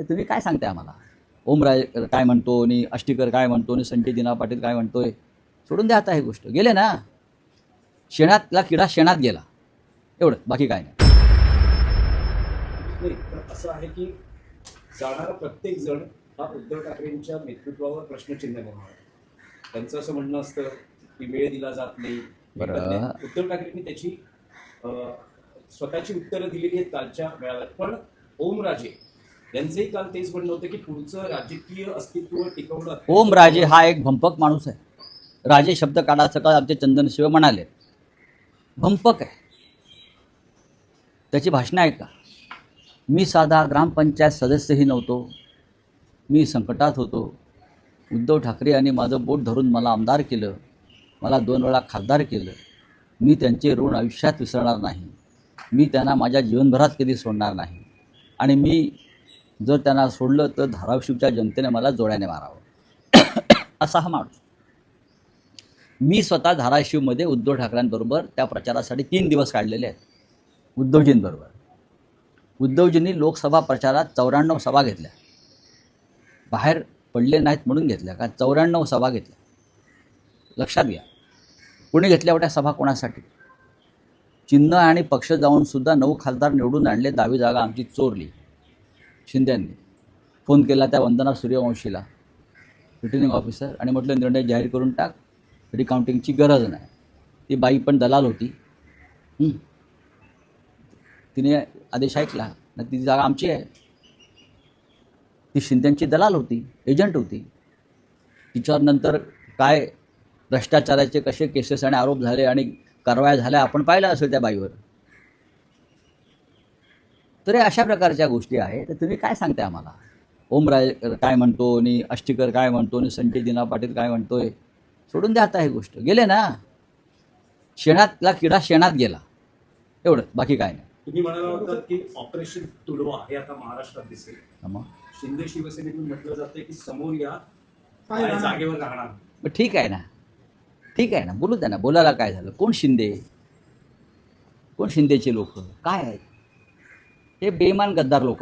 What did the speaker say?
तर तुम्ही काय सांगताय आम्हाला? ओमराजे काय म्हणतो आणि आष्टीकर काय म्हणतो आणि संजय दिना पाटील काय म्हणतोय, सोडून द्या आता ही गोष्ट. गेले ना, शेणातला किडा शेणात गेला, एवढं, बाकी काय नाही. नाही, पण असं आहे की जाणारा प्रत्येक जण हा उद्धव ठाकरेंच्या नेतृत्वावर प्रश्नचिन्ह निर्माण आहे. त्यांचं असं म्हणणं असतं की वेळ दिला जात नाही. बरं. उद्धव ठाकरेंनी त्याची स्वतःची उत्तरं दिलेली आहेत कालच्या मेळाव्यात. पण ओमराजे यांचंही काल तेच म्हणणं होतं की पुढचं राजकीय अस्तित्व टिकवणं. ओमराजे हा एक भंपक माणूस आहे. राजे शब्द काढायचं का आमचे चंदनशिव म्हणाले, भंपक आहे. त्याची भाषणं आहे का? मी साधा ग्रामपंचायत सदस्यही नव्हतो, मी संकटात होतो. उद्धव ठाकरे यांनी माझं बोट धरून मला आमदार केलं, मला 2 वेळा खासदार केलं. मी त्यांचे ऋण आयुष्यात विसरणार नाही. मी त्यांना माझ्या जीवनभरात कधी सोडणार नाही. आणि मी जर त्यांना सोडलं तर धाराशिवच्या जनतेने मला जोड्याने मारावं असा हा माणूस. मी स्वतः धाराशिवमध्ये उद्धव ठाकरेंबरोबर त्या प्रचारासाठी 3 दिवस काढलेले आहेत उद्धवजींबरोबर. उद्धवजींनी लोकसभा प्रचारात 94 सभा घेतल्या. बाहेर पडले नाहीत म्हणून घेतल्या, कारण 94 सभा घेतल्या. लक्षात घ्या, कोणी घेतल्या एवढ्या सभा कोणासाठी? चिन्ह आणि पक्ष जाऊन सुद्धा 9 खासदार निवडून आणले. 10वी जागा आमची चोरली शिंदेंनी. फोन केला त्या वंदना सूर्यवंशीला, रिटर्निंग ऑफिसर, आणि म्हटलं निर्णय जाहीर करून टाक, रिकाउंटिंगची गरज नाही. ती बाई पण दलाल होती. तिने आदेश ऐकला ना, ती जागा आमची आहे. ती शिंदेंची दलाल होती, एजंट होती. तिच्यावर नंतर काय भ्रष्टाचाराचे कसे केसेस आणि आरोप झाले आणि कारवाया झाल्या आपण पाहिलं असेल त्या बाईवर. तर अशा प्रकारच्या गोष्टी आहेत. तर तुम्ही काय सांगताय आम्हाला? ओमराजे काय म्हणतो आणि आष्टीकर काय म्हणतो आणि संजय दिना पाटील काय म्हणतोय, सोडून द्या आता ही गोष्ट. गेले ना, शेणातला किडा शेणात गेला, एवढं, बाकी काय नाही. तुम्ही म्हणाला होतात की ऑपरेशन तुडवा हे आता महाराष्ट्रात दिसेल. मग शिंदे शिवसेनेतून म्हटलं जातंय की समोर या, काय जागेवर राहणार. मग ठीक आहे ना, ठीक आहे ना, बोलू द्या ना. बोलायला काय झालं? कोण शिंदे? कोण शिंदेचे लोक काय आहेत? हे बेईमान गद्दार लोक आहेत.